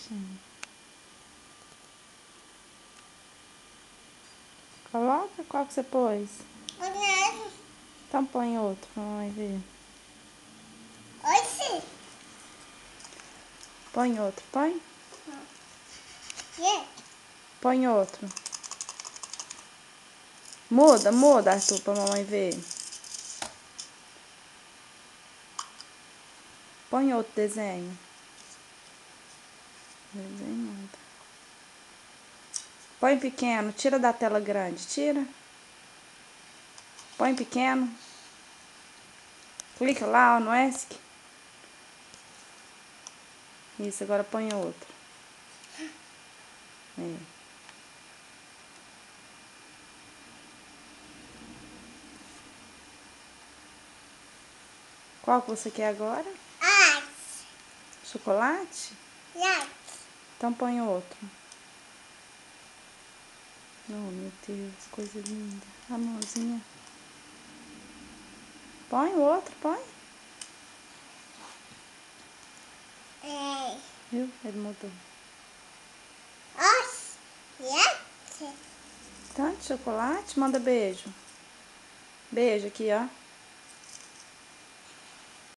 pouquinho. Coloca, qual que você pôs? Então põe outro pra mamãe ver. Oxi. Põe outro, põe. Yeah. Põe outro. Muda, muda, Arthur, pra mamãe ver. Põe outro desenho. Desenhado. Põe pequeno, tira da tela grande, tira. Põe pequeno. Clica lá, ó, no ESC. Isso, agora põe outro. É. Qual que você quer agora? Chocolate? Então põe outro. Oh, meu Deus, coisa linda. A mãozinha. Põe o outro, põe. Viu? Ele mudou. Tanto chocolate, manda beijo. Beijo aqui, ó.